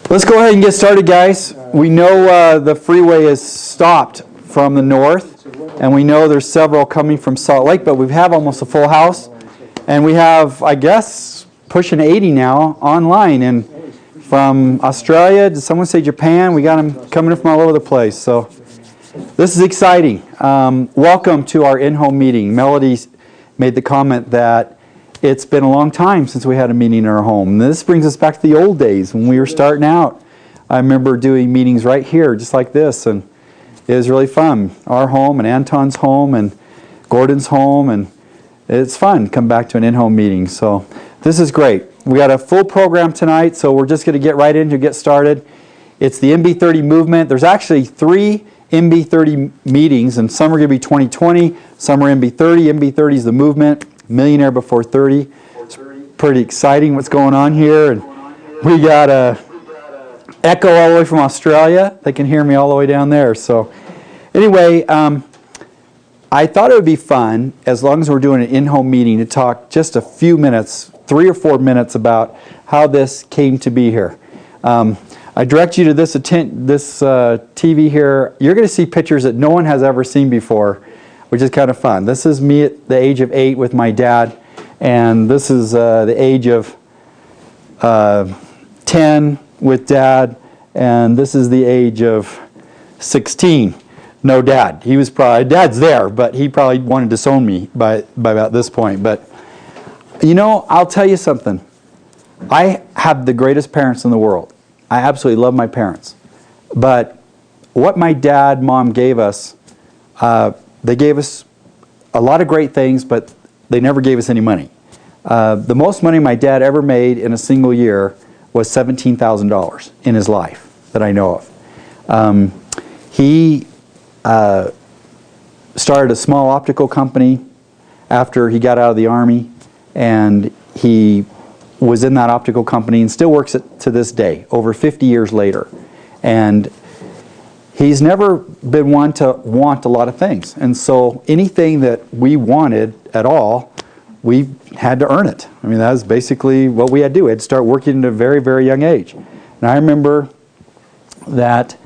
Let's go ahead and get started, guys. We know the freeway is stopped from the north, and we know there's several coming from Salt Lake, but we have almost a full house, and we have, I guess, pushing 80 now online, and from Australia, did someone say Japan? We got them coming in from all over the place, so this is exciting. Welcome to our in-home meeting. Melody made the comment that it's been a long time since we had a meeting in our home. And this brings us back to the old days when we were starting out. I remember doing meetings right here, just like this, and it was really fun. Our home and Anton's home and Gordon's home, and it's fun to come back to an in-home meeting. So this is great. We got a full program tonight, so we're just going to get right into get started. It's the MB30 movement. There's actually 3 MB30 meetings, and some are going to be 2020, some are MB30. MB30 is the movement. Millionaire Before 30. It's pretty exciting what's going on here. And we got a echo all the way from Australia. They can hear me all the way down there. So anyway, I thought it would be fun, as long as we're doing an in-home meeting, to talk just a few minutes, 3 or 4 minutes, about how this came to be here. I direct you to this TV here. You're going to see pictures that no one has ever seen before, which is kind of fun. This is me at the age of 8 with my dad, and this is the age of 10 with Dad, and this is the age of 16. No Dad. He was probably, Dad's there, but he probably wanted to disown me by about this point. But, you know, I'll tell you something. I have the greatest parents in the world. I absolutely love my parents. But what my dad, mom gave us, they gave us a lot of great things, but they never gave us any money. The most money my dad ever made in a single year was $17,000 in his life that I know of. He started a small optical company after he got out of the Army, and he was in that optical company and still works it to this day, over 50 years later. And he's never been one to want a lot of things. And so anything that we wanted at all, we had to earn it. I mean, that was basically what we had to do. We had to start working at a very, very young age. And I remember that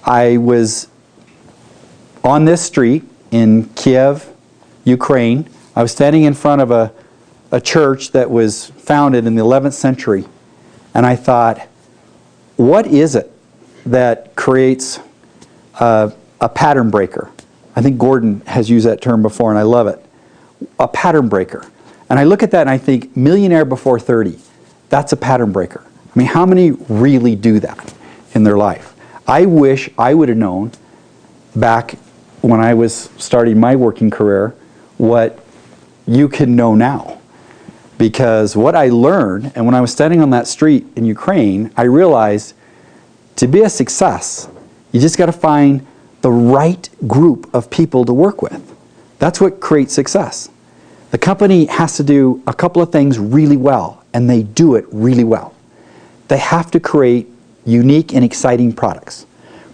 I was on this street in Kiev, Ukraine. I was standing in front of a church that was founded in the 11th century. And I thought, what is it that creates a pattern breaker? I think Gordon has used that term before, and I love it. A pattern breaker. And I look at that and I think, millionaire before 30, that's a pattern breaker. I mean, how many really do that in their life? I wish I would have known back when I was starting my working career what you can know now. Because what I learned, and when I was standing on that street in Ukraine, I realized to be a success, you just got to find the right group of people to work with. That's what creates success. The company has to do a couple of things really well, and they do it really well. They have to create unique and exciting products.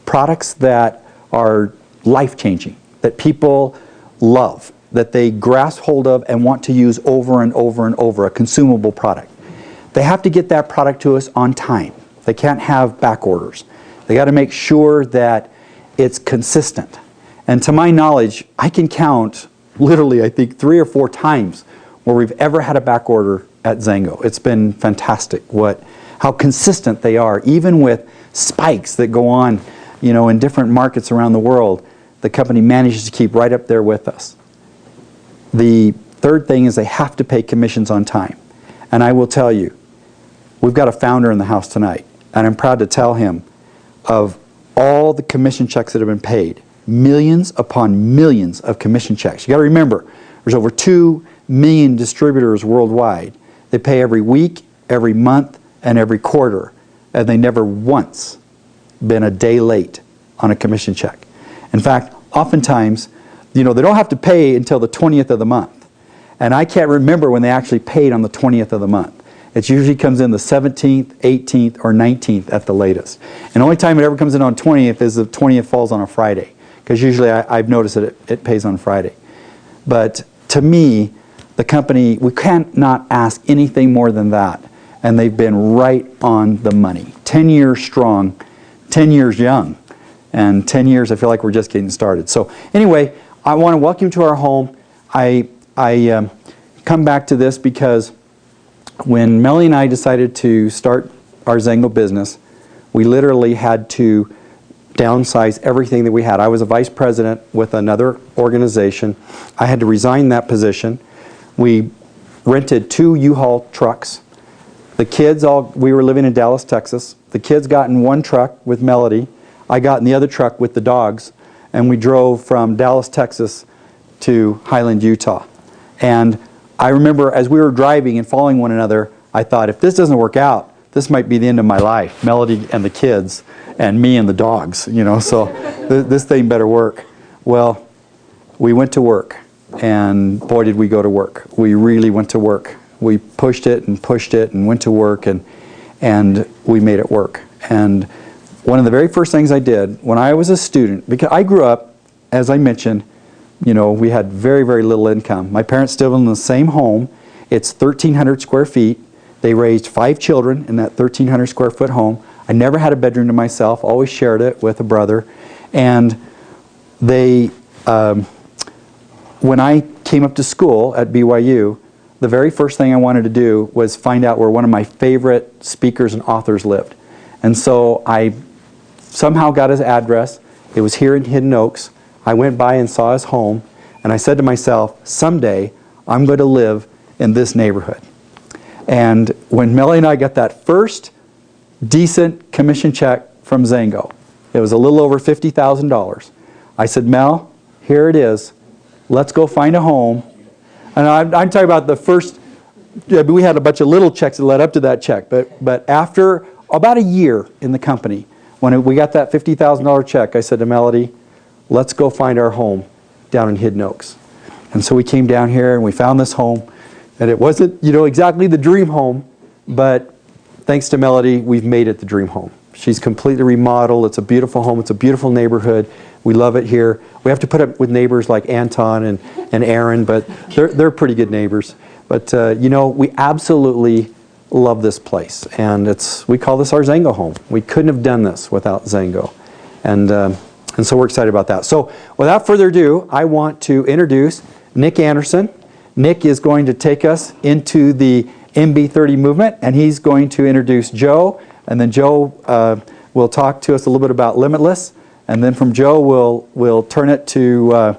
Products that are life-changing, that people love, that they grasp hold of and want to use over and over and over, a consumable product. They have to get that product to us on time. They can't have back orders. They got to make sure that it's consistent. And to my knowledge, I can count literally, I think, 3 or 4 times where we've ever had a back order at XANGO. It's been fantastic how consistent they are, even with spikes that go on, you know, in different markets around the world. The company manages to keep right up there with us. The third thing is they have to pay commissions on time. And I will tell you, we've got a founder in the house tonight, and I'm proud to tell him of all the commission checks that have been paid, millions upon millions of commission checks. You got to remember, there's over 2 million distributors worldwide. They pay every week, every month, and every quarter, and they never once been a day late on a commission check. In fact, oftentimes, you know, they don't have to pay until the 20th of the month. And I can't remember when they actually paid on the 20th of the month. It usually comes in the 17th, 18th, or 19th at the latest. And the only time it ever comes in on 20th is the 20th falls on a Friday. Because usually I've noticed that it pays on Friday. But to me, the company, we can't not ask anything more than that. and they've been right on the money. 10 years strong, 10 years young, and 10 years I feel like we're just getting started. So anyway, I want to welcome you to our home. I come back to this because when Melanie and I decided to start our XANGO business, we literally had to downsize everything that we had. I was a vice president with another organization. I had to resign that position. We rented 2 U-Haul trucks. The kids we were living in Dallas, Texas. The kids got in one truck with Melody. I got in the other truck with the dogs, and we drove from Dallas, Texas to Highland, Utah. And I remember as we were driving and following one another, I thought, if this doesn't work out, this might be the end of my life. Melody and the kids, and me and the dogs, you know, so this thing better work. Well, we went to work, and boy did we go to work. We really went to work. We pushed it and went to work, and we made it work. And one of the very first things I did when I was a student, because I grew up, as I mentioned, you know, we had very, very little income. My parents still live in the same home. It's 1,300 square feet. They raised 5 children in that 1,300 square foot home. I never had a bedroom to myself, always shared it with a brother. And they, when I came up to school at BYU, the very first thing I wanted to do was find out where one of my favorite speakers and authors lived. And so I somehow got his address. It was here in Hidden Oaks. I went by and saw his home, and I said to myself, someday I'm going to live in this neighborhood. And when Melanie and I got that first decent commission check from XANGO, it was a little over $50,000. I said, Mel, here it is. Let's go find a home. And I'm talking about the first, we had a bunch of little checks that led up to that check, but after about a year in the company, when we got that $50,000 check, I said to Melody, let's go find our home down in Hidden Oaks. And so we came down here and we found this home. And it wasn't, you know, exactly the dream home, but thanks to Melody, we've made it the dream home. She's completely remodeled. It's a beautiful home. It's a beautiful neighborhood. We love it here. We have to put up with neighbors like Anton and Aaron, but they're pretty good neighbors. But, you know, we absolutely love this place. And we call this our XANGO home. We couldn't have done this without XANGO. And so we're excited about that. So without further ado, I want to introduce Nick Anderson. Nick is going to take us into the MB30 movement, and he's going to introduce Joe, and then Joe will talk to us a little bit about Limitless, and then from Joe we'll turn it to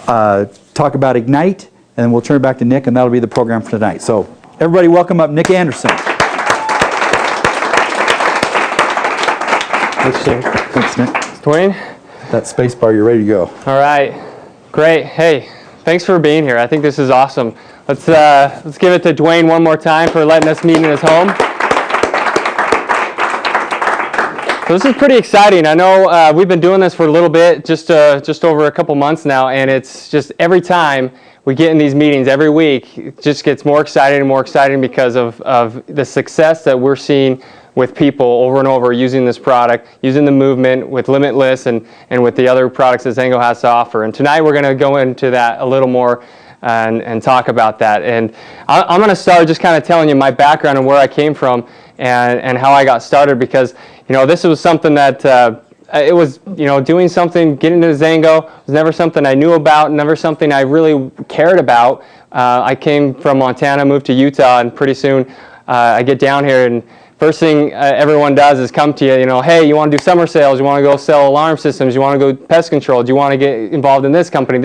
talk about Ignite, and then we'll turn it back to Nick, and that'll be the program for tonight. So everybody welcome up Nick Anderson. Thanks, Jim. Thanks, Nick. Dwayne? That space bar, you're ready to go. All right. Great. Hey, thanks for being here. I think this is awesome. Let's give it to Dwayne one more time for letting us meet in his home. So this is pretty exciting. I know we've been doing this for a little bit, just over a couple months now, and it's just every time we get in these meetings every week, it just gets more exciting and more exciting because of the success that we're seeing with people over and over using this product, using the movement with Limitless and with the other products that XANGO has to offer. And tonight we're going to go into that a little more and talk about that. And I'm going to start just kind of telling you my background and where I came from and how I got started, because, you know, this was something that it was, you know, doing something, getting into XANGO was never something I knew about, never something I really cared about. I came from Montana, moved to Utah, and pretty soon I get down here, and first thing everyone does is come to you, you know, hey, you want to do summer sales, you want to go sell alarm systems, you want to go pest control, do you want to get involved in this company,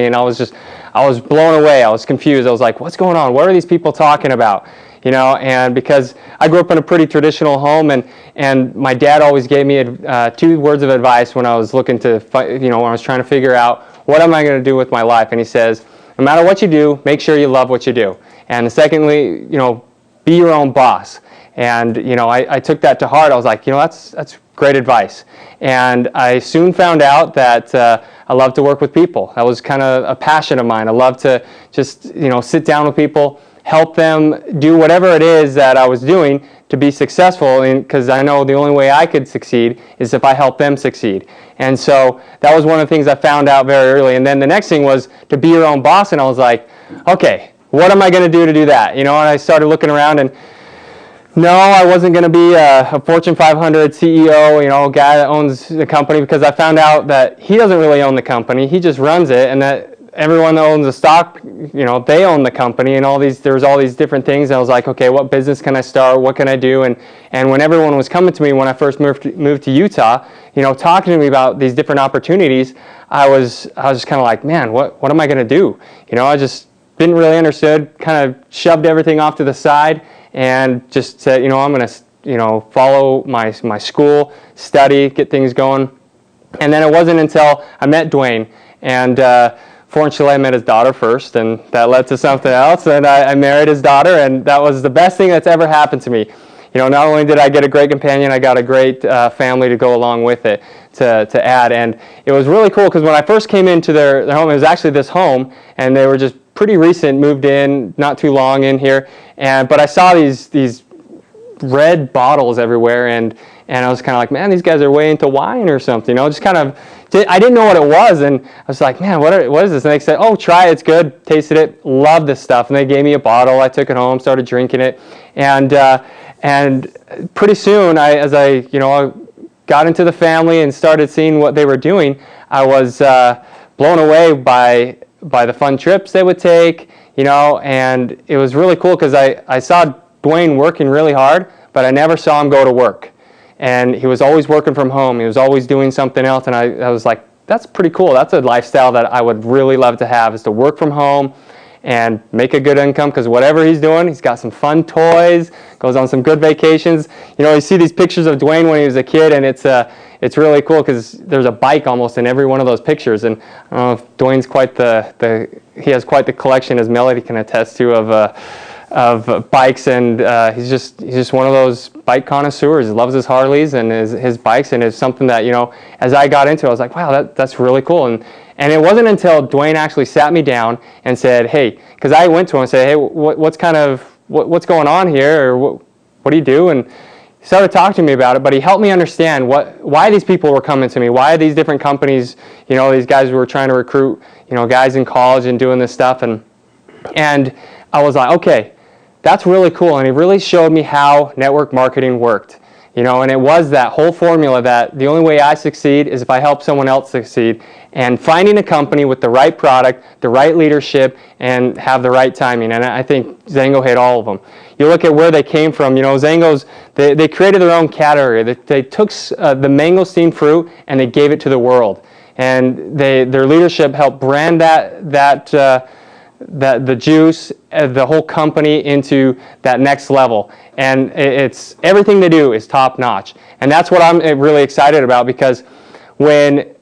and I was blown away. I was confused. I was like, what's going on? What are these people talking about? You know, and because I grew up in a pretty traditional home, and my dad always gave me 2 words of advice when I was looking to, you know, when I was trying to figure out what am I going to do with my life. And he says, no matter what you do, make sure you love what you do. And secondly, you know, be your own boss. And, you know, I took that to heart. I was like, you know, that's great advice. And I soon found out that I love to work with people. That was kind of a passion of mine. I love to just, you know, sit down with people, help them do whatever it is that I was doing to be successful, because I know the only way I could succeed is if I help them succeed. And so that was one of the things I found out very early. And then the next thing was to be your own boss, and I was like, okay, what am I going to do that? You know, and I started looking around, and No, I wasn't going to be a Fortune 500 CEO, guy that owns the company, because I found out that he doesn't really own the company. He just runs it, and that everyone that owns the stock, they own the company, and there's all these different things. And I was like, okay, what business can I start? What can I do? And when everyone was coming to me when I first moved to Utah, talking to me about these different opportunities, I was just kind of like, man, what am I going to do? I just didn't really understood, kind of shoved everything off to the side, and just said, I'm going to, follow my school, study, get things going. And then it wasn't until I met Dwayne, and fortunately I met his daughter first, and that led to something else, and I married his daughter, and that was the best thing that's ever happened to me. Not only did I get a great companion, I got a great family to go along with it to add. And it was really cool, because when I first came into their home, it was actually this home, and they were just pretty recent, moved in, not too long in here, but I saw these red bottles everywhere, and I was kind of like, man, these guys are way into wine or something, just kind of, I didn't know what it was, and I was like, man, what is this? And they said, oh, try it, it's good, tasted it, love this stuff, and they gave me a bottle. I took it home, started drinking it, and pretty soon, as I got into the family and started seeing what they were doing, I was blown away by the fun trips they would take, and it was really cool, because I saw Dwayne working really hard, but I never saw him go to work. And he was always working from home. He was always doing something else, and I was like, that's pretty cool. That's a lifestyle that I would really love to have, is to work from home and make a good income, because whatever he's doing, he's got some fun toys, goes on some good vacations. You see these pictures of Dwayne when he was a kid, and it's really cool, because there's a bike almost in every one of those pictures. And I don't know if Dwayne's quite he has quite the collection, as Melody can attest to, of bikes, and he's just one of those bike connoisseurs. He loves his Harleys and his bikes, and it's something that, as I got into it, I was like, wow, that's really cool. And it wasn't until Dwayne actually sat me down and said, hey, because I went to him and said, hey, what's going on here, or what do you do? And he started talking to me about it, but he helped me understand why these people were coming to me, why these different companies, these guys were trying to recruit, guys in college and doing this stuff, and I was like, okay, that's really cool. And he really showed me how network marketing worked. And it was that whole formula that the only way I succeed is if I help someone else succeed, and finding a company with the right product, the right leadership, and have the right timing. And I think XANGO hit all of them. You look at where they came from. XANGO's, they created their own category. They took the mangosteen fruit and they gave it to the world. And their leadership helped brand the juice, the whole company into that next level. And it's everything they do is top notch. And that's what I'm really excited about, because when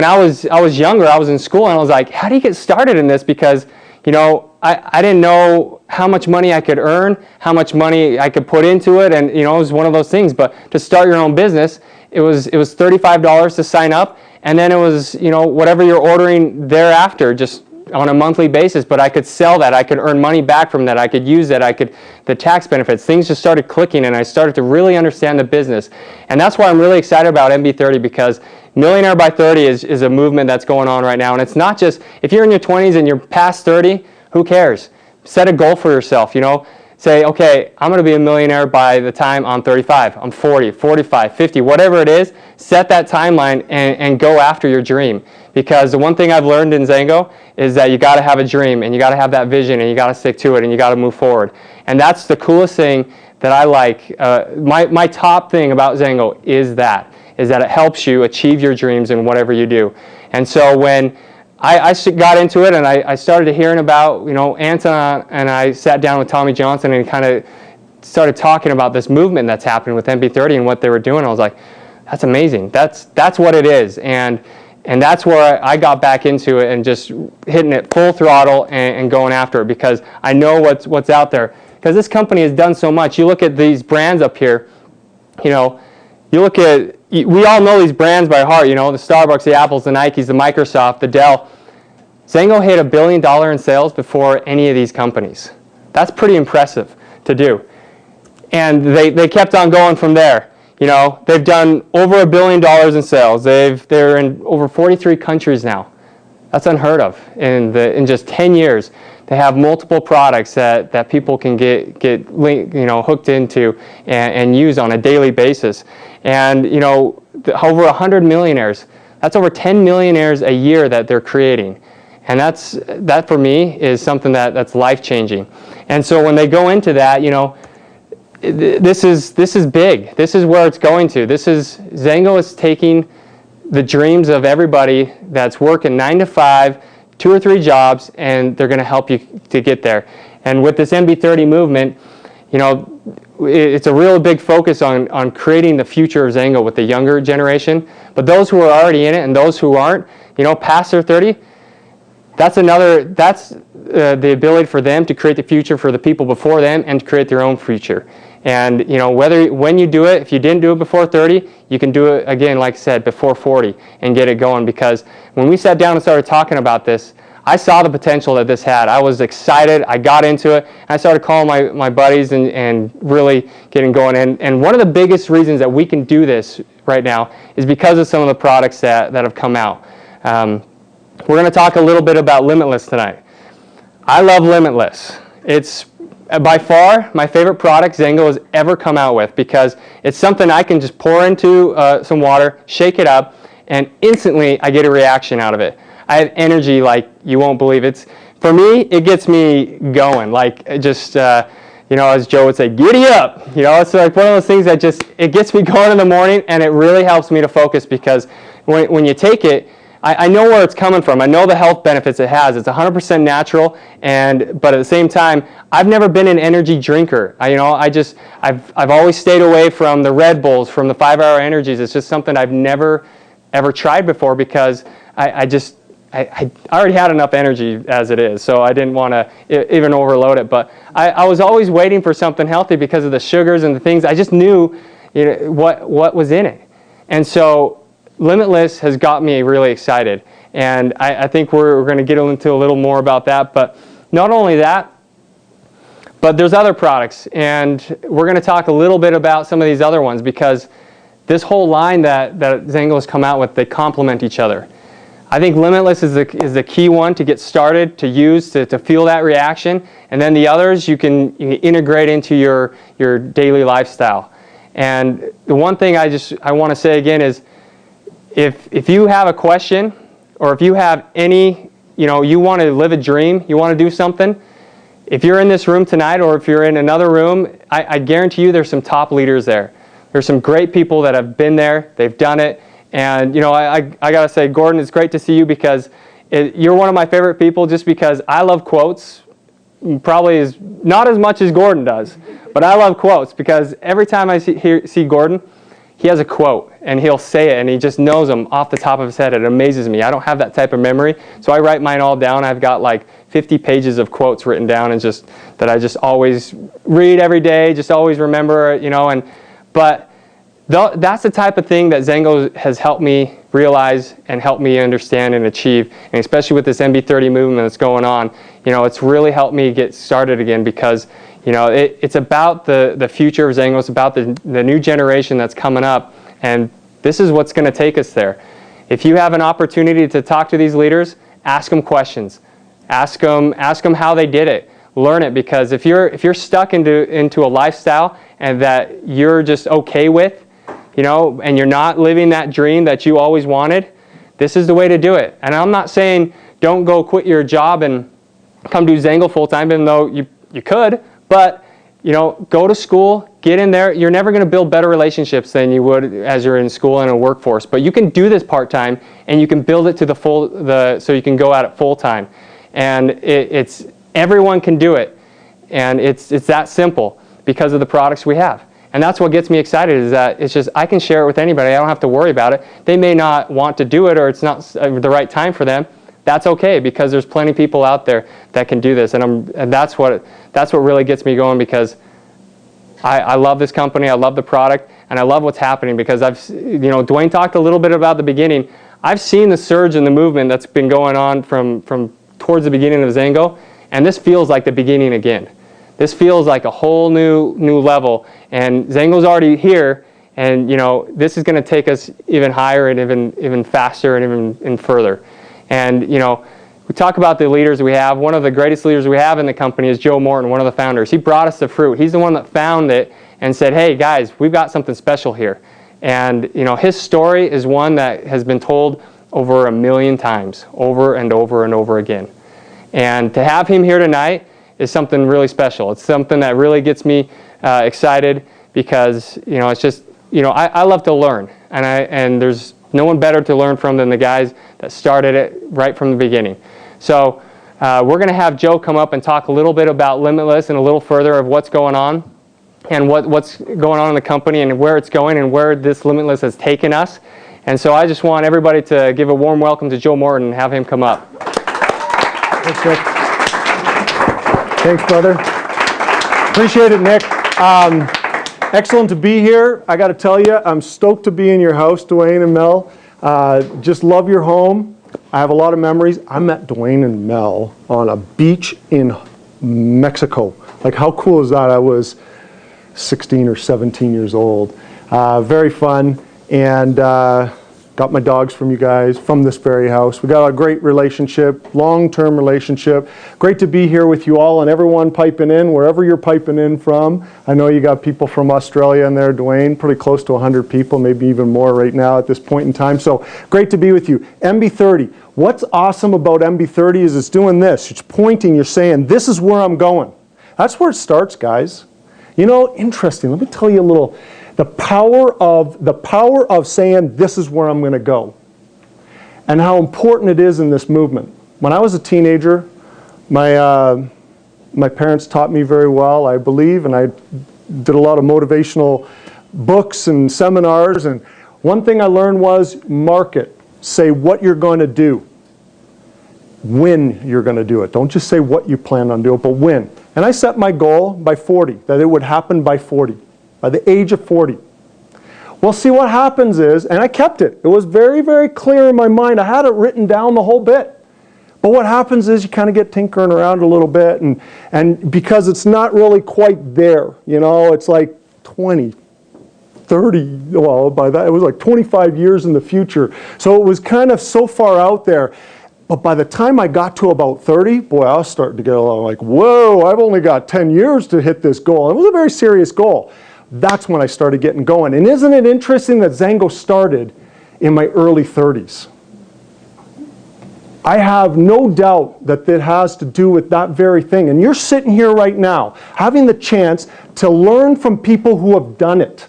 I was younger, I was in school, and I was like, how do you get started in this? Because I didn't know how much money I could earn, how much money I could put into it, and it was one of those things. But to start your own business, it was $35 to sign up, and then it was whatever you're ordering thereafter, just on a monthly basis. But I could sell that, I could earn money back from that, I could use that, the tax benefits, things just started clicking, and I started to really understand the business. And that's why I'm really excited about MB30, because Millionaire by 30 is a movement that's going on right now. And it's not just, if you're in your 20s and you're past 30, who cares? Set a goal for yourself, Say, okay, I'm going to be a millionaire by the time I'm 35, I'm 40, 45, 50, whatever it is. Set that timeline and go after your dream. Because the one thing I've learned in XANGO is that you got to have a dream, and you got to have that vision, and you got to stick to it, and you got to move forward. And that's the coolest thing that I like. My top thing about XANGO is that it helps you achieve your dreams in whatever you do. And so when I got into it, and I started hearing about, Anton, and I sat down with Tommy Johnson and kind of started talking about this movement that's happening with MB30 and what they were doing. I was like, that's amazing. That's what it is. And that's where I got back into it, and just hitting it full throttle and going after it, because I know what's out there. Because this company has done so much. You look at these brands up here, we all know these brands by heart, the Starbucks, the Apples, the Nikes, the Microsoft, the Dell. XANGO hit $1 billion in sales before any of these companies. That's pretty impressive to do. And they kept on going from there. They've done over $1 billion in sales. They're in over 43 countries now. That's unheard of in just 10 years. They have multiple products that people can get hooked into and use on a daily basis. And over 100 millionaires. That's over 10 millionaires a year that they're creating. And that for me is something that's life-changing. And so when they go into that, this is big. This is where it's going to. XANGO is taking the dreams of everybody that's working 9 to 5, 2 or 3 jobs, and they're going to help you to get there. And with this MB30 movement, it's a real big focus on creating the future of XANGO with the younger generation. But those who are already in it and those who aren't, past their 30, that's the ability for them to create the future for the people before them and to create their own future. And when you do it, if you didn't do it before 30, you can do it again, like I said, before 40 and get it going. Because when we sat down and started talking about this, I saw the potential that this had. I was excited. I got into it. And I started calling my buddies and really getting going. And one of the biggest reasons that we can do this right now is because of some of the products that have come out. We're going to talk a little bit about Limitless tonight. I love Limitless. It's by far my favorite product XANGO has ever come out with, because it's something I can just pour into some water, shake it up, and instantly I get a reaction out of it. I have energy like you won't believe. For me, it gets me going. Like just, as Joe would say, giddy up. It's like one of those things that it gets me going in the morning, and it really helps me to focus, because when you take it, I know where it's coming from. I know the health benefits it has. It's 100% natural, but at the same time, I've never been an energy drinker. I've always stayed away from the Red Bulls, from the 5-hour energies. It's just something I've never ever tried before, because I already had enough energy as it is, so I didn't want to even overload it. But I was always waiting for something healthy because of the sugars and the things. I just knew what was in it. And so Limitless has got me really excited. And I think we're going to get into a little more about that. But not only that, but there's other products. And we're going to talk a little bit about some of these other ones, because this whole line that XANGO has come out with, they complement each other. I think Limitless is the key one to get started, to use, to feel that reaction. And then the others you can integrate into your daily lifestyle. And the one thing I want to say again is, if you have a question, or if you have any, you want to live a dream, you want to do something, if you're in this room tonight, or if you're in another room, I guarantee you there's some top leaders there. There's some great people that have been there, they've done it. And I gotta say, Gordon, it's great to see you, because you're one of my favorite people, just because I love quotes. Probably not as much as Gordon does, but I love quotes, because every time I see Gordon, he has a quote and he'll say it and he just knows them off the top of his head. It amazes me. I don't have that type of memory, so I write mine all down. I've got like 50 pages of quotes written down, and that I just always read every day, just always remember, but that's the type of thing that XANGO has helped me realize and helped me understand and achieve. And especially with this MB30 movement that's going on, it's really helped me get started again, because it's about the future of XANGO. It's about the new generation that's coming up, and this is what's going to take us there. If you have an opportunity to talk to these leaders, ask them questions. Ask them how they did it. Learn it, because if you're stuck into a lifestyle and that you're just okay with, and you're not living that dream that you always wanted, this is the way to do it. And I'm not saying don't go quit your job and come do XANGO full time, even though you could. But go to school, get in there. You're never going to build better relationships than you would as you're in school and a workforce. But you can do this part time, and you can build it to so you can go at it full time. And everyone can do it, and it's that simple because of the products we have. And that's what gets me excited, is that it's just I can share it with anybody. I don't have to worry about it. They may not want to do it, or it's not the right time for them. That's okay, because there's plenty of people out there that can do this, and that's what really gets me going, because I love this company, I love the product, and I love what's happening, because Dwayne talked a little bit about the beginning. I've seen the surge in the movement that's been going on from towards the beginning of XANGO, and this feels like the beginning again. This feels like a whole new level, and XANGO's already here, and this is going to take us even higher and even faster and even further. And we talk about the leaders we have. One of the greatest leaders we have in the company is Joe Morton, one of the founders. He brought us the fruit. He's the one that found it and said, hey guys, we've got something special here. And his story is one that has been told over 1 million times, over and over and over again. And to have him here tonight is something really special. It's something that really gets me excited because it's just I love to learn, and there's no one better to learn from than the guys that started it right from the beginning. So we're going to have Joe come up and talk a little bit about Limitless and a little further of what's going on and what's going on in the company and where it's going and where this Limitless has taken us. And so I just want everybody to give a warm welcome to Joe Morton and have him come up. Thanks, Nick. Thanks, brother. Appreciate it, Nick. Excellent to be here. I got to tell you, I'm stoked to be in your house, Dwayne and Mel. Just love your home. I have a lot of memories. I met Dwayne and Mel on a beach in Mexico. Like, how cool is that? I was 16 or 17 years old. Very fun. And got my dogs from you guys, from this very house. We got a great relationship, long-term relationship. Great to be here with you all and everyone piping in, wherever you're piping in from. I know you got people from Australia in there, Dwayne, pretty close to 100 people, maybe even more right now at this point in time. So great to be with you. MB30. What's awesome about MB30 is it's doing this. It's pointing, you're saying, this is where I'm going. That's where it starts, guys. Interesting. Let me tell you a little. The power of saying, this is where I'm going to go, and how important it is in this movement. When I was a teenager, my parents taught me very well, I believe, and I did a lot of motivational books and seminars, and one thing I learned was market. Say what you're going to do, when you're going to do it. Don't just say what you plan on doing, but when. And I set my goal by 40, that it would happen by 40. By the age of 40. Well, see what happens is, and I kept it. It was very, very clear in my mind. I had it written down the whole bit. But what happens is you kind of get tinkering around a little bit, and because it's not really quite there, it's like 20, 30, well, by that, it was like 25 years in the future. So it was kind of so far out there. But by the time I got to about 30, boy, I was starting to get a little like, whoa, I've only got 10 years to hit this goal. It was a very serious goal. That's when I started getting going. And isn't it interesting that XANGO started in my early 30s? I have no doubt that it has to do with that very thing. And you're sitting here right now, having the chance to learn from people who have done it.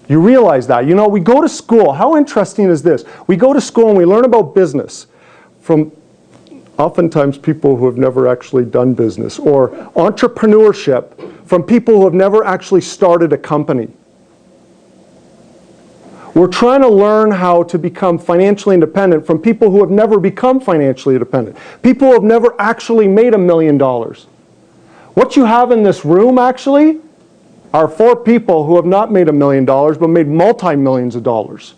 You realize that. We go to school. How interesting is this? We go to school and we learn about business from oftentimes people who have never actually done business, or entrepreneurship from people who have never actually started a company. We're trying to learn how to become financially independent from people who have never become financially independent, people who have never actually made $1 million. What you have in this room actually are 4 people who have not made $1 million but made multi-millions of dollars.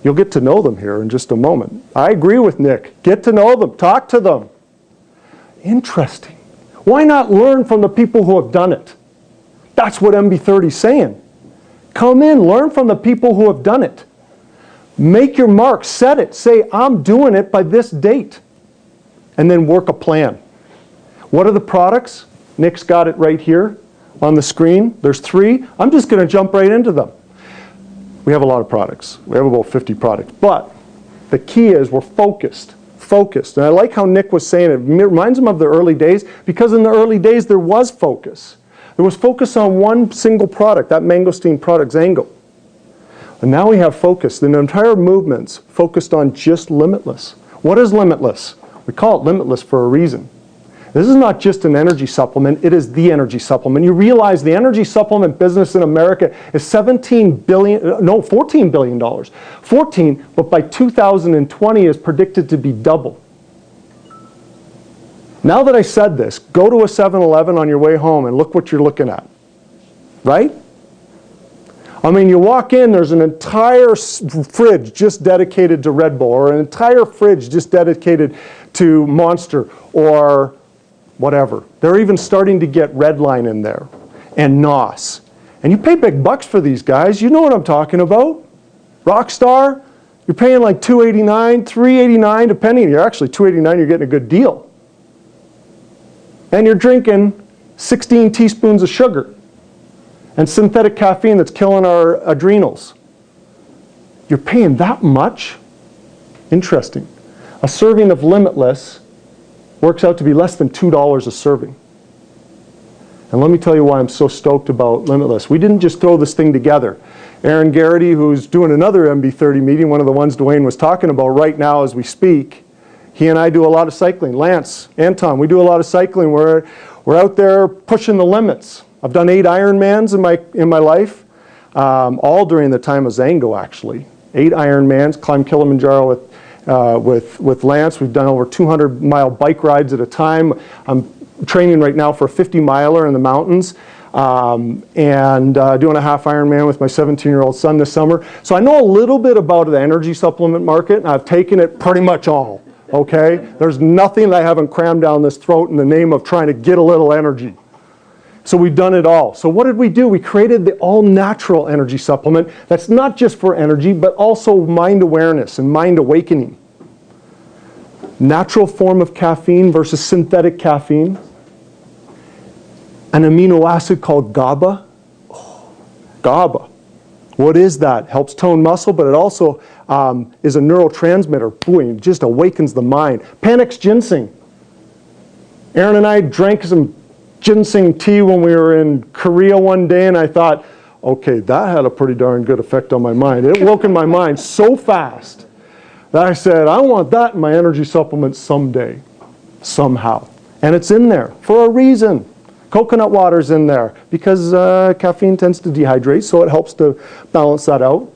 You'll get to know them here in just a moment. I agree with Nick. Get to know them. Talk to them. Interesting. Why not learn from the people who have done it? That's what MB30 is saying. Come in, learn from the people who have done it. Make your mark, set it. Say, I'm doing it by this date. And then work a plan. What are the products? Nick's got it right here on the screen. There's 3. I'm just going to jump right into them. We have a lot of products. We have about 50 products. But the key is we're focused. And I like how Nick was saying it. It reminds him of the early days, because in the early days there was focus. There was focus on one single product, that mangosteen product, XANGO. And now we have focus. The entire movement's focused on just Limitless. What is Limitless? We call it Limitless for a reason. This is not just an energy supplement, it is the energy supplement. You realize the energy supplement business in America is $14 billion. 14, but by 2020 is predicted to be double. Now that I said this, go to a 7-Eleven on your way home and look what you're looking at. Right? I mean, you walk in, there's an entire fridge just dedicated to Red Bull, or an entire fridge just dedicated to Monster, or whatever. They're even starting to get Redline in there, and NOS. And you pay big bucks for these guys. You know what I'm talking about. Rockstar, You're paying like $2.89, $3.89, depending. You're actually $2.89, you're getting a good deal. And you're drinking 16 teaspoons of sugar and synthetic caffeine that's killing our adrenals. You're paying that much? Interesting. A serving of Limitless works out to be less than $2 a serving. And let me tell you why I'm so stoked about Limitless. We didn't just throw this thing together. Aaron Garrity, who's doing another MB30 meeting, one of the ones Dwayne was talking about right now as we speak, he and I do a lot of cycling. Lance, Anton, we do a lot of cycling. We're out there pushing the limits. I've done 8 Ironmans in my life, all during the time of XANGO, actually. 8 Ironmans, climbed Kilimanjaro with Lance. We've done over 200-mile bike rides at a time. I'm training right now for a 50-miler in the mountains, and doing a half Ironman with my 17-year-old son this summer. So I know a little bit about the energy supplement market, and I've taken it pretty much all, okay? There's nothing that I haven't crammed down this throat in the name of trying to get a little energy. So we've done it all. So what did we do? We created the all-natural energy supplement that's not just for energy, but also mind awareness and mind awakening. Natural form of caffeine versus synthetic caffeine. An amino acid called GABA. Oh, GABA. What is that? Helps tone muscle, but it also is a neurotransmitter. Boy, it just awakens the mind. Panax ginseng. Aaron and I drank some ginseng tea when we were in Korea one day, and I thought, okay, that had a pretty darn good effect on my mind. It woke in my mind so fast that I said, I want that in my energy supplement someday, somehow. And it's in there for a reason. Coconut water's in there because caffeine tends to dehydrate, so it helps to balance that out.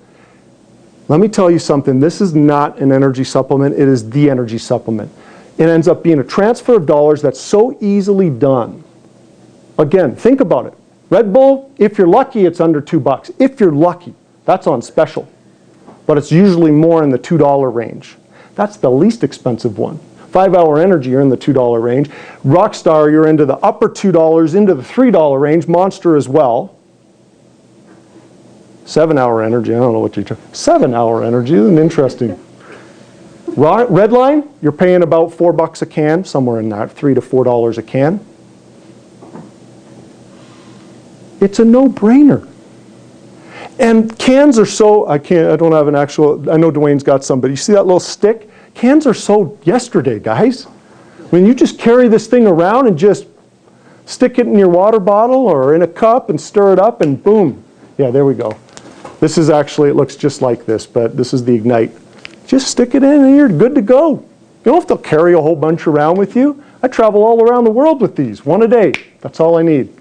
Let me tell you something. This is not an energy supplement. It is the energy supplement. It ends up being a transfer of dollars that's so easily done. Again, think about it. Red Bull, if you're lucky, it's under $2. If you're lucky, that's on special. But it's usually more in the $2 range. That's the least expensive one. 5-Hour Energy, you're in the $2 range. Rockstar, you're into the upper $2, into the $3 range. Monster as well. 7-Hour Energy, I don't know what you're trying. 7-Hour Energy, isn't interesting. Redline, you're paying about $4 a can, somewhere in that, $3 to $4 a can. It's a no-brainer. And cans are so, I don't have an actual, I know Dwayne's got some, but you see that little stick? Cans are so yesterday, guys. When you just carry this thing around and just stick it in your water bottle or in a cup and stir it up and boom. Yeah, there we go. This is actually, it looks just like this, but this is the Ignite. Just stick it in and you're good to go. You don't have to carry a whole bunch around with you. I travel all around the world with these, one a day. That's all I need.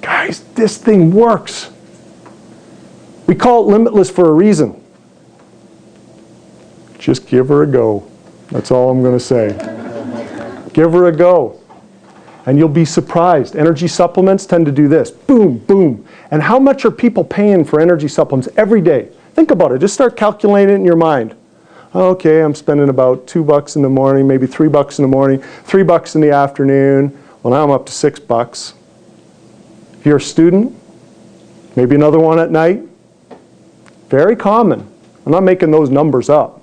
Guys, this thing works. We call it Limitless for a reason. Just give her a go. That's all I'm going to say. Give her a go. And you'll be surprised. Energy supplements tend to do this. Boom, boom. And how much are people paying for energy supplements every day? Think about it. Just start calculating it in your mind. Okay, I'm spending about $2 in the morning, maybe $3 in the morning, $3 in the afternoon. Well, now I'm up to $6. If you're a student, maybe another one at night. Very common. I'm not making those numbers up.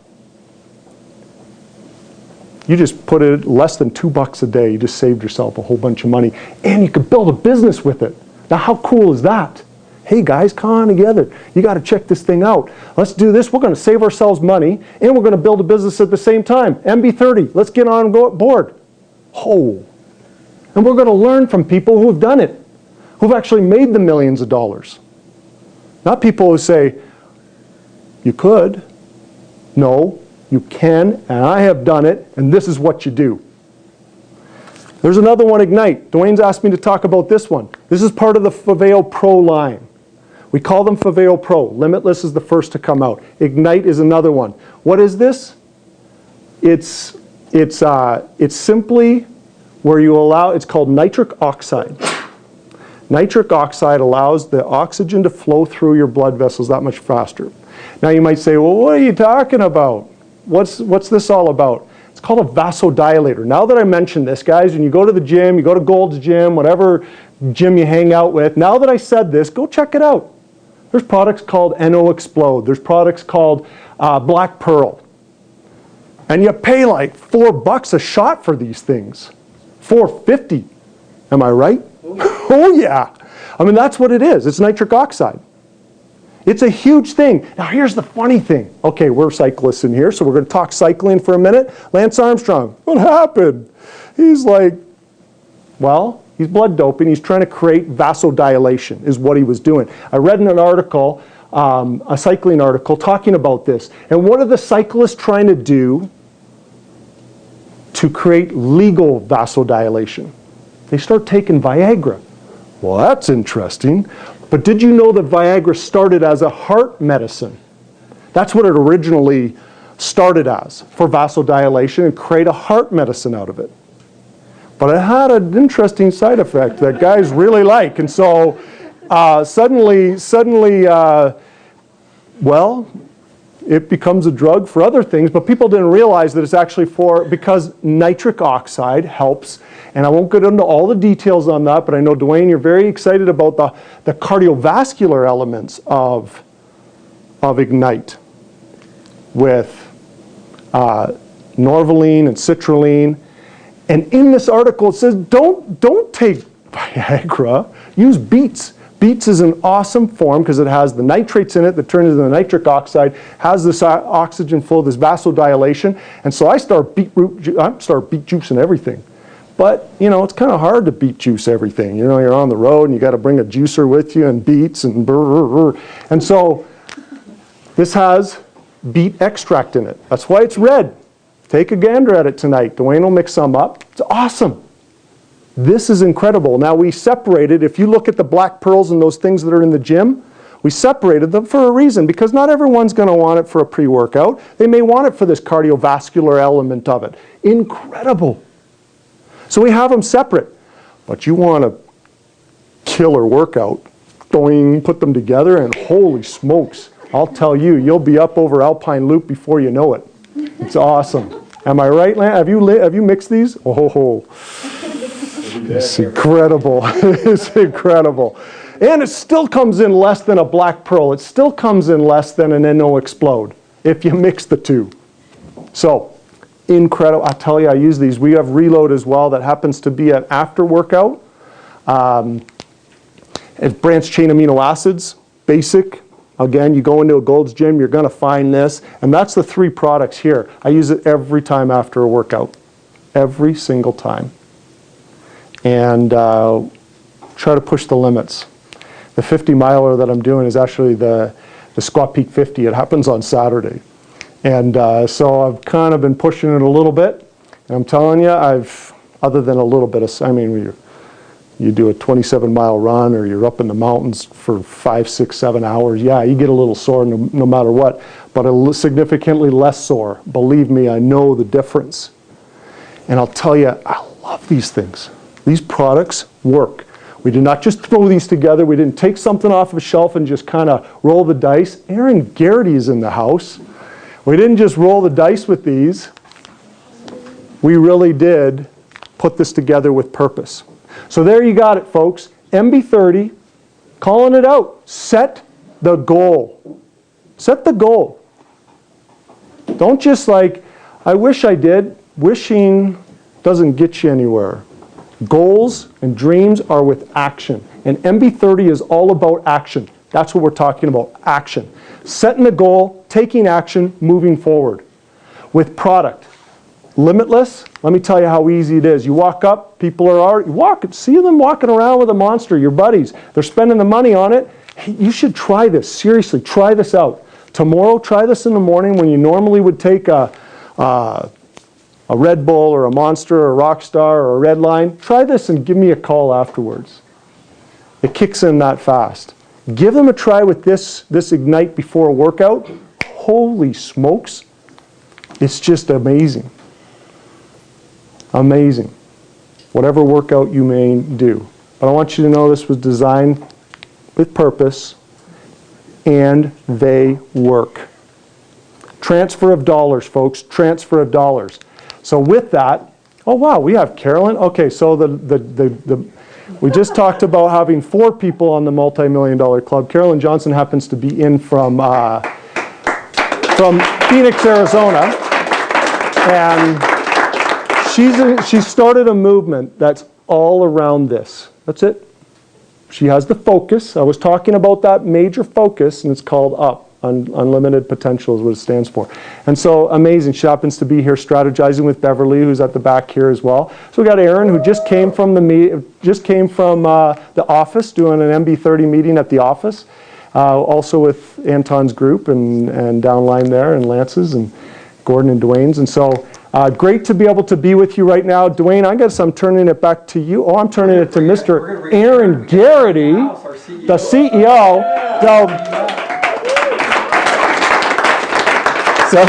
You just put it less than $2 a day. You just saved yourself a whole bunch of money. And you could build a business with it. Now, how cool is that? Hey, guys, come on together. You got to check this thing out. Let's do this. We're going to save ourselves money, and we're going to build a business at the same time. MB30, let's get on board. Oh. And we're going to learn from people who have done it, who've actually made the millions of dollars. Not people who say, you could. No. You can, and I have done it, and this is what you do. There's another one, Ignite. Dwayne's asked me to talk about this one. This is part of the Faveo Pro line. We call them Faveo Pro. Limitless is the first to come out. Ignite is another one. What is this? It's simply where you allow, it's called nitric oxide. Nitric oxide allows the oxygen to flow through your blood vessels that much faster. Now you might say, well, what are you talking about? What's this all about? It's called a vasodilator. Now that I mentioned this, guys, when you go to the gym, you go to Gold's Gym, whatever gym you hang out with, now that I said this, go check it out. There's products called NO Explode. There's products called Black Pearl. And you pay like $4 a shot for these things. $4.50. Am I right? Oh yeah. I mean, that's what it is. It's nitric oxide. It's a huge thing. Now here's the funny thing. Okay, we're cyclists in here, so we're going to talk cycling for a minute. Lance Armstrong, what happened? He's like, well, he's blood doping. He's trying to create vasodilation is what he was doing. I read in an article, a cycling article, talking about this. And what are the cyclists trying to do to create legal vasodilation? They start taking Viagra. Well, that's interesting. But did you know that Viagra started as a heart medicine? That's what it originally started as, for vasodilation, and create a heart medicine out of it. But it had an interesting side effect that guys really like. And so suddenly, well, it becomes a drug for other things, but people didn't realize that it's actually because nitric oxide helps. And I won't get into all the details on that, but I know, Dwayne, you're very excited about the cardiovascular elements of Ignite with Norvaline and Citrulline. And in this article, it says, don't take Viagra, use beets. Beets is an awesome form because it has the nitrates in it that turn into the nitric oxide, has this oxygen flow, this vasodilation. And so I start beet juicing everything. But, you know, it's kind of hard to beet juice everything. You know, you're on the road and you got to bring a juicer with you and beets and brr. And so this has beet extract in it. That's why it's red. Take a gander at it tonight. Dwayne will mix some up. It's awesome. This is incredible. Now we separated, if you look at the black pearls and those things that are in the gym, we separated them for a reason, because not everyone's going to want it for a pre-workout. They may want it for this cardiovascular element of it. Incredible. So we have them separate. But you want a killer workout, doing, put them together, and holy smokes, I'll tell you, you'll be up over Alpine Loop before you know it. It's awesome. Am I right, Lan? Have you mixed these? Oh, it's incredible. It's incredible. And it still comes in less than a Black Pearl. It still comes in less than an NO Explode if you mix the two. So, incredible. I tell you, I use these. We have Reload as well that happens to be an after workout. It's branched chain amino acids, basic. Again, you go into a Gold's Gym, you're going to find this. And that's the 3 products here. I use it every time after a workout. Every single time. And try to push the limits. The 50-miler that I'm doing is actually the Squat Peak 50. It happens on Saturday. And so I've kind of been pushing it a little bit. And I'm telling you, other than a little bit of, I mean, you do a 27-mile run or you're up in the mountains for 5, 6, 7 hours, yeah, you get a little sore no matter what, but significantly less sore. Believe me, I know the difference. And I'll tell you, I love these things. These products work. We did not just throw these together. We didn't take something off of a shelf and just kind of roll the dice. Aaron Garrity is in the house. We didn't just roll the dice with these. We really did put this together with purpose. So there you got it, folks. MB30, calling it out. Set the goal. Set the goal. Don't just like, I wish I did. Wishing doesn't get you anywhere. Goals and dreams are with action. And MB30 is all about action. That's what we're talking about, action. Setting a goal, taking action, moving forward. With product. Limitless, let me tell you how easy it is. You walk up, people are already, see them walking around with a Monster, your buddies. They're spending the money on it. Hey, you should try this. Seriously, try this out. Tomorrow, try this in the morning when you normally would take a Red Bull or a Monster or a Rockstar or a Red Line. Try this and give me a call afterwards. It kicks in that fast. Give them a try with this Ignite before a workout. Holy smokes. It's just amazing. Amazing. Whatever workout you may do. But I want you to know this was designed with purpose and they work. Transfer of dollars, folks. Transfer of dollars. So with that, oh wow, we have Carolyn. Okay, so We just talked about having 4 people on the multi-million-dollar club. Carolyn Johnson happens to be in from Phoenix, Arizona, and she started a movement that's all around this. That's it. She has the focus. I was talking about that major focus, and it's called UP. Unlimited potential is what it stands for. And so amazing. She happens to be here strategizing with Beverly, who's at the back here as well. So we got Aaron, who just came from the office, doing an MB30 meeting at the office. Also with Anton's group and downline there, and Lance's and Gordon and Dwayne's. And so great to be able to be with you right now. Dwayne, I guess I'm turning it back to you. Oh, I'm turning it to Mr. Aaron Garrity, the CEO. When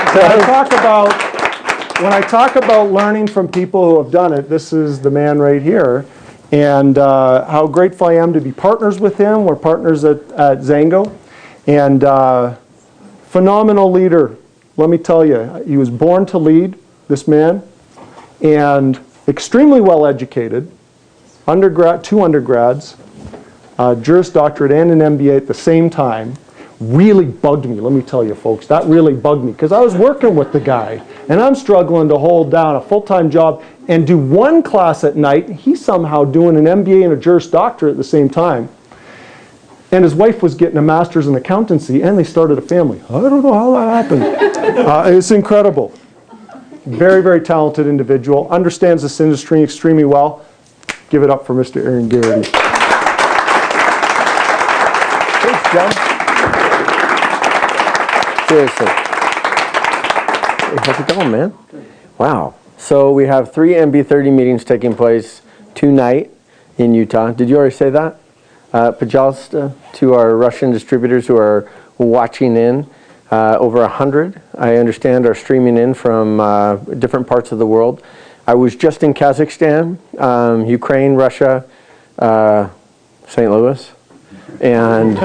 I talk about learning from people who have done it, this is the man right here. And how grateful I am to be partners with him. We're partners at XANGO. And phenomenal leader, let me tell you. He was born to lead, this man. And extremely well educated. 2 undergrads, Juris Doctorate and an MBA at the same time. Really bugged me, let me tell you folks. That really bugged me because I was working with the guy and I'm struggling to hold down a full-time job and do 1 class at night. He's somehow doing an MBA and a Juris Doctorate at the same time. And his wife was getting a master's in accountancy and they started a family. I don't know how that happened. It's incredible. Very, very talented individual. Understands this industry extremely well. Give it up for Mr. Aaron Garrity. Thanks, John. Seriously. Hey, how's it going, man? Wow. So we have 3 MB30 meetings taking place tonight in Utah. Did you already say that? Pajalsta to our Russian distributors who are watching in. Over 100, I understand, are streaming in from different parts of the world. I was just in Kazakhstan, Ukraine, Russia, St. Louis, and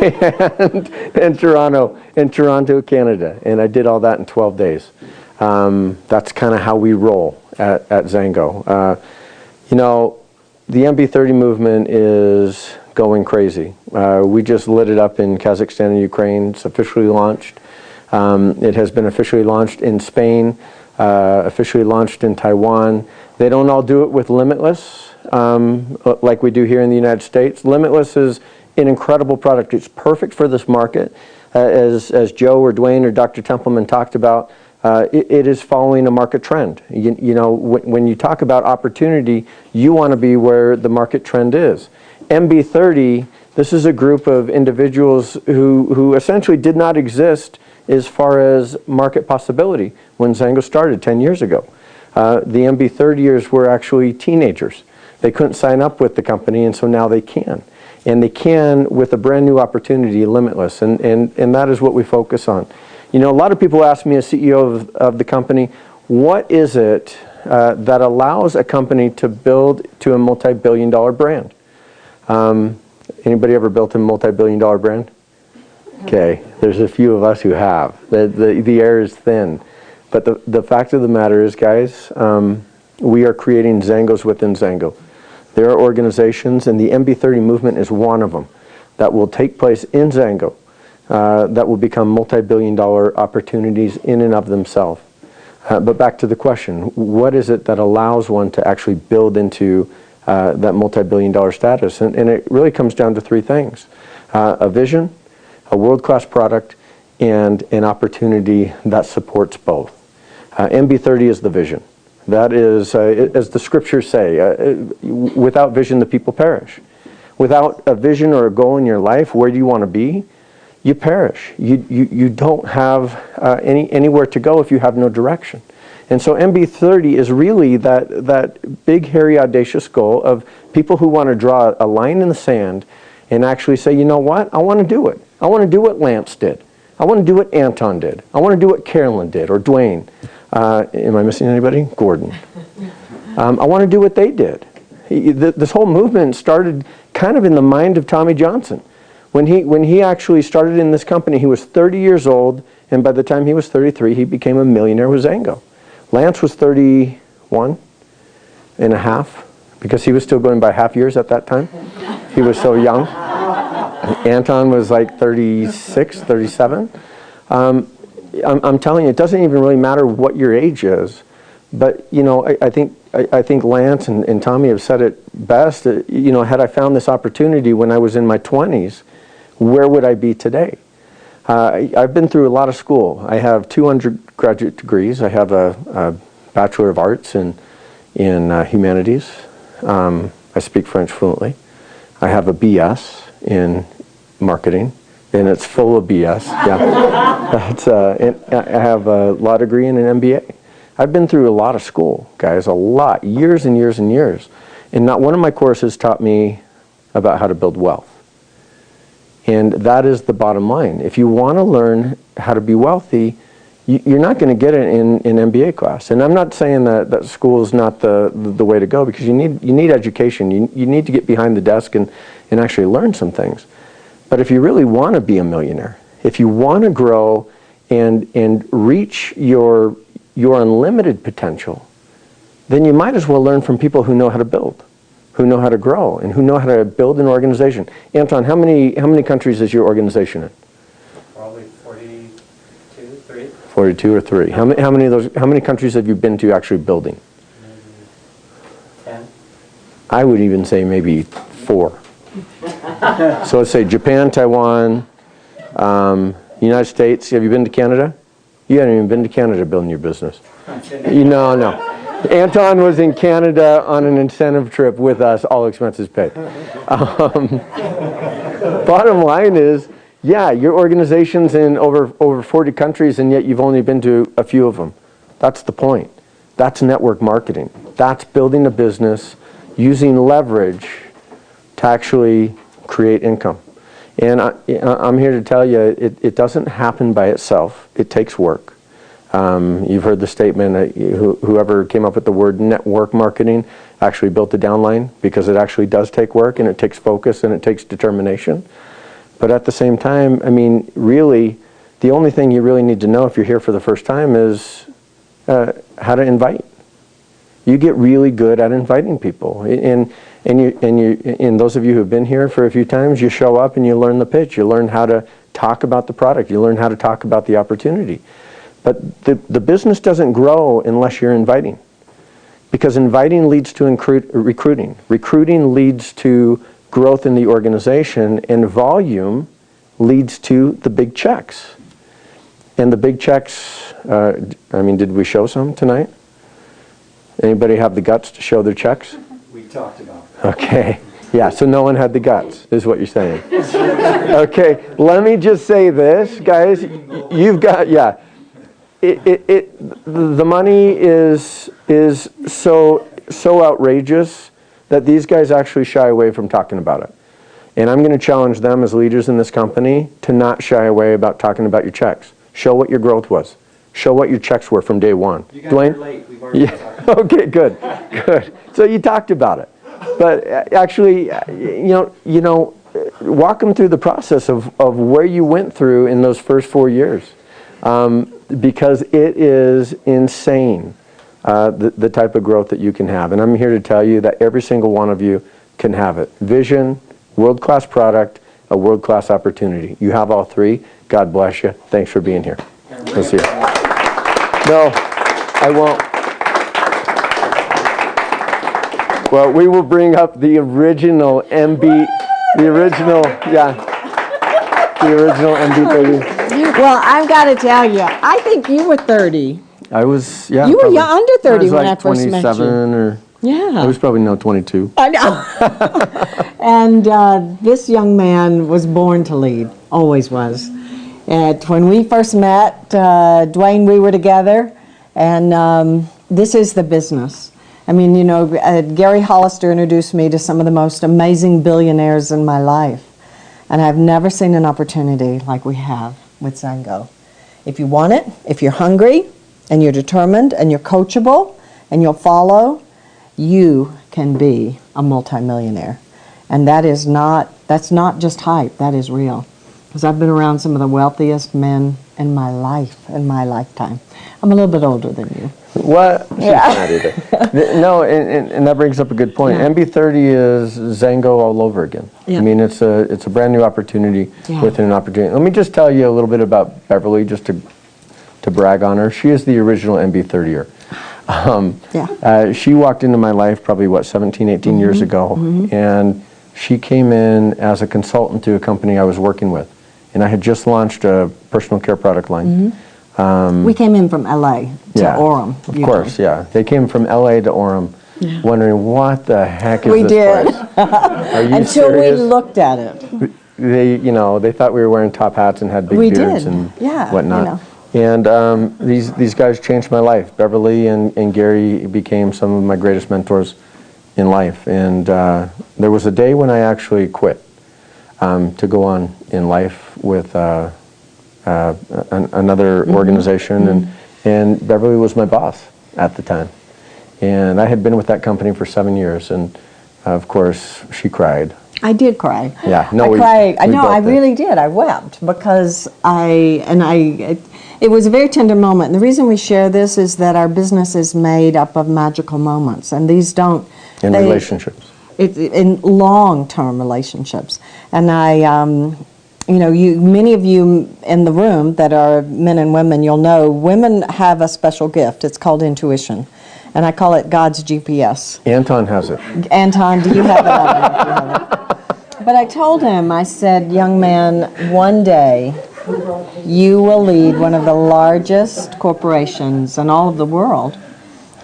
and Toronto, Canada, and I did all that in 12 days. That's kind of how we roll at XANGO. You know, the MB30 movement is going crazy. We just lit it up in Kazakhstan and Ukraine. It's officially launched. It has been officially launched in Spain, officially launched in Taiwan. They don't all do it with Limitless like we do here in the United States. Limitless is an incredible product. It's perfect for this market. As Joe or Dwayne or Dr. Templeman talked about, it is following a market trend. You know, when you talk about opportunity, you want to be where the market trend is. MB30, this is a group of individuals who essentially did not exist as far as market possibility when XANGO started 10 years ago. The MB30ers were actually teenagers. They couldn't sign up with the company, and so now they can. And they can with a brand new opportunity, Limitless, and that is what we focus on. You know, a lot of people ask me as CEO of the company, what is it that allows a company to build to a multi-billion-dollar brand? Anybody ever built a multi-billion-dollar brand? Okay, there's a few of us who have. The air is thin. But the fact of the matter is, guys, we are creating XANGOs within XANGO. There are organizations, and the MB30 movement is one of them, that will take place in XANGO, that will become multi-billion-dollar opportunities in and of themselves. But back to the question, what is it that allows one to actually build into that multi-billion-dollar status? And it really comes down to 3 things. A vision, a world-class product, and an opportunity that supports both. MB30 is the vision. That is, as the scriptures say, without vision the people perish. Without a vision or a goal in your life, where do you want to be? You perish. You don't have anywhere to go if you have no direction. And so MB30 is really that big, hairy, audacious goal of people who want to draw a line in the sand and actually say, you know what, I want to do it. I want to do what Lance did. I want to do what Anton did. I want to do what Carolyn did, or Dwayne. Am I missing anybody? Gordon. I want to do what they did. This whole movement started kind of in the mind of Tommy Johnson. When he actually started in this company, he was 30 years old, and by the time he was 33, he became a millionaire with XANGO. Lance was 31 and a half because he was still going by half years at that time. He was so young. Anton was like 36, 37. I'm telling you, it doesn't even really matter what your age is. But, you know, I think Lance and Tommy have said it best. You know, had I found this opportunity when I was in my 20s, where would I be today? I've been through a lot of school. I have 2 undergraduate degrees. I have a Bachelor of Arts in Humanities. I speak French fluently. I have a BS in Marketing, and it's full of BS. Yeah, and I have a law degree and an MBA. I've been through a lot of school, guys, a lot, years and years and years. And not one of my courses taught me about how to build wealth. And that is the bottom line. If you want to learn how to be wealthy, you're not going to get it in MBA class. And I'm not saying that school is not the way to go, because you need education. You need to get behind the desk and actually learn some things. But if you really want to be a millionaire, if you want to grow and reach your unlimited potential, then you might as well learn from people who know how to build, who know how to grow, and who know how to build an organization. Anton, how many countries is your organization in? Probably 42, 3. 42 or 3. How many countries have you been to actually building? Maybe 10. I would even say maybe 4. So let's say Japan, Taiwan, United States. Have you been to Canada? You haven't even been to Canada building your business. No. Anton was in Canada on an incentive trip with us, all expenses paid. Bottom line is, yeah, your organization's in over 40 countries, and yet you've only been to a few of them. That's the point. That's network marketing. That's building a business using leverage to actually create income. And I'm here to tell you, it doesn't happen by itself. It takes work. You've heard the statement, whoever came up with the word network marketing actually built the downline, because it actually does take work, and it takes focus, and it takes determination. But at the same time, I mean, really, the only thing you really need to know if you're here for the first time is how to invite. You get really good at inviting people. And those of you who have been here for a few times, you show up and you learn the pitch. You learn how to talk about the product. You learn how to talk about the opportunity. But the business doesn't grow unless you're inviting. Because inviting leads to recruiting. Recruiting leads to growth in the organization, and volume leads to the big checks. And the big checks, I mean, did we show some tonight? Anybody have the guts to show their checks? We talked about that. Okay. Yeah, so no one had the guts, is what you're saying. Okay, let me just say this, guys. You've got, yeah. The money is so outrageous that these guys actually shy away from talking about it. And I'm going to challenge them as leaders in this company to not shy away about talking about your checks. Show what your growth was. Show what your checks were from day one. You guys Dwayne? are late. We've already talked about it. Okay, good. So you talked about it. But actually, you know, walk them through the process of where you went through in those first 4 years. Because it is insane, the type of growth that you can have. And I'm here to tell you that every single one of you can have it. Vision, world-class product, a world-class opportunity. You have all 3. God bless you. Thanks for being here. We'll see you. No, I won't. Well, we will bring up the original MB30. Well, I've got to tell you, I think you were 30. I was, yeah. You were probably, under 30 I was when like I first met 27 you. or, Yeah. I was probably now 22. I know. And this young man was born to lead, always was. And when we first met, Dwayne, we were together, and this is the business. I mean, you know, Gary Hollister introduced me to some of the most amazing billionaires in my life. And I've never seen an opportunity like we have with XANGO. If you want it, if you're hungry, and you're determined, and you're coachable, and you'll follow, you can be a multimillionaire. And that's not just hype, that is real. because I've been around some of the wealthiest men in my life, in my lifetime. I'm a little bit older than you. What? She's not either. No, and that brings up a good point. Yeah. MB30 is XANGO all over again. Yeah. I mean, it's a brand new opportunity Yeah. within an opportunity. Let me just tell you a little bit about Beverly, just to brag on her. She is the original MB30er. She walked into my life probably, 17, 18 years ago, and she came in as a consultant to a company I was working with. And I had just launched a personal care product line. We came in from LA to Orem. Of course, yeah. They came from LA to Orem, wondering what the heck is We this did. place? Are you Until serious? we looked at it. They thought we were wearing top hats and had big We beards did. and Yeah, whatnot. And these guys changed my life. Beverly and Gary became some of my greatest mentors in life. And there was a day when I actually quit to go on in life with another organization, and Beverly was my boss at the time. And I had been with that company for 7 years, and of course, she cried. I did cry. Yeah, no, I we cried. both I did. really did. I wept because it was a very tender moment. And the reason we share this is that our business is made up of magical moments, and these don't. In relationships. In long-term relationships. And many of you in the room that are men and women, you'll know women have a special gift. It's called intuition. And I call it God's GPS. Anton has it. Anton, do you have it? I don't know if you have it. But I told him, I said, young man, one day you will lead one of the largest corporations in all of the world.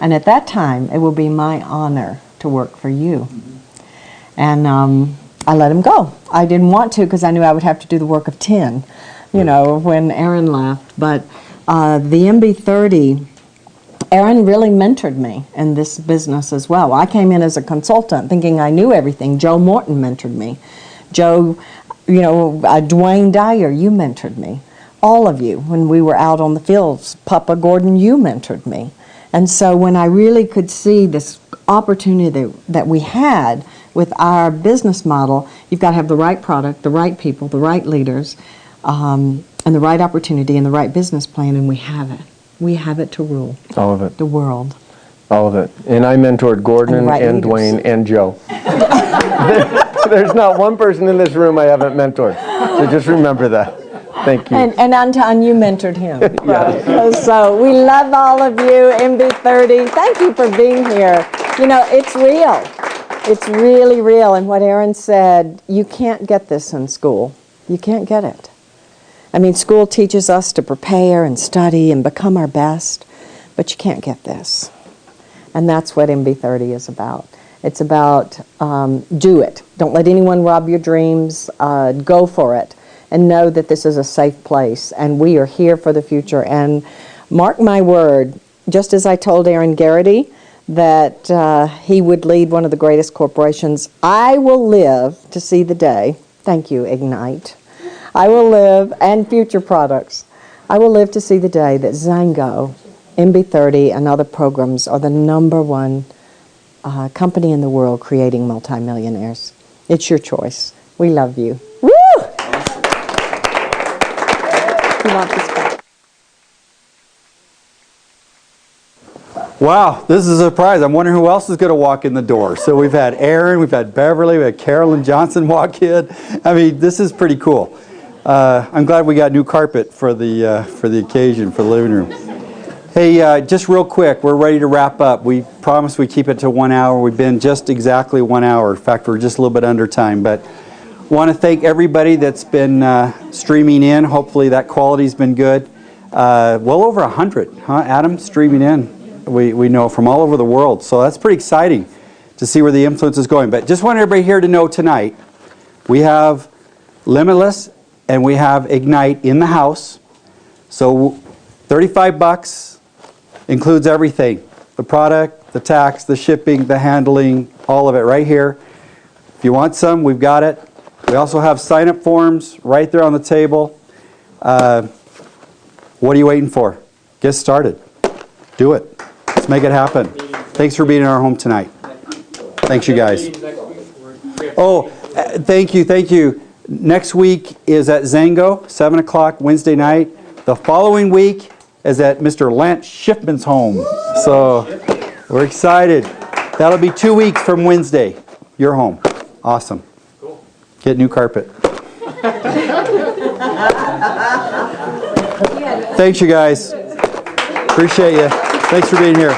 And at that time, it will be my honor to work for you. And I let him go. I didn't want to because I knew I would have to do the work of 10, when Aaron left. But the MB30, Aaron really mentored me in this business as well. I came in as a consultant thinking I knew everything. Joe Morton mentored me. Joe, Dwayne Dyer, you mentored me. All of you, when we were out on the fields, Papa Gordon, you mentored me. And so when I really could see this opportunity that we had with our business model, you've got to have the right product, the right people, the right leaders, and the right opportunity and the right business plan, and we have it. We have it to rule. All of it. The world. All of it. And I mentored Gordon And right leaders. Dwayne and Joe. There's not one person in this room I haven't mentored. So just remember that. Thank you. And Anton, you mentored him. So we love all of you, MB30. Thank you for being here. It's real. It's really real. And what Aaron said, you can't get this in school. You can't get it. I mean, school teaches us to prepare and study and become our best, but you can't get this. And that's what MB30 is about. It's about do it. Don't let anyone rob your dreams. Go for it. And know that this is a safe place. And we are here for the future. And mark my word, just as I told Aaron Garrity that he would lead one of the greatest corporations, I will live to see the day. Thank you, Ignite. I will live, and Future Products, I will live to see the day that XANGO, MB30, and other programs are the #1 company in the world creating multimillionaires. It's your choice. We love you. Woo! You want this back? Wow, this is a surprise. I'm wondering who else is going to walk in the door. So we've had Aaron, we've had Beverly, we had Carolyn Johnson walk in. I mean, this is pretty cool. I'm glad we got new carpet for the occasion, for the living room. Hey, just real quick, we're ready to wrap up. We promised we'd keep it to 1 hour. We've been just exactly 1 hour. In fact, we're just a little bit under time. But want to thank everybody that's been streaming in. Hopefully that quality's been good. Well over 100, huh, Adam, streaming in. We know from all over the world. So that's pretty exciting to see where the influence is going. But just want everybody here to know tonight, we have Limitless and we have Ignite in the house. So $35 includes everything. The product, the tax, the shipping, the handling, all of it right here. If you want some, we've got it. We also have sign-up forms right there on the table. What are you waiting for? Get started. Do it. Let's make it happen. Thanks for being in our home tonight. Thanks, you guys. Oh, thank you. Next week is at XANGO, 7 o'clock Wednesday night. The following week is at Mr. Lance Schiffman's home. So we're excited. That'll be 2 weeks from Wednesday. You're home. Awesome. Cool. Get new carpet. Thanks, you guys. Appreciate you. Thanks for being here.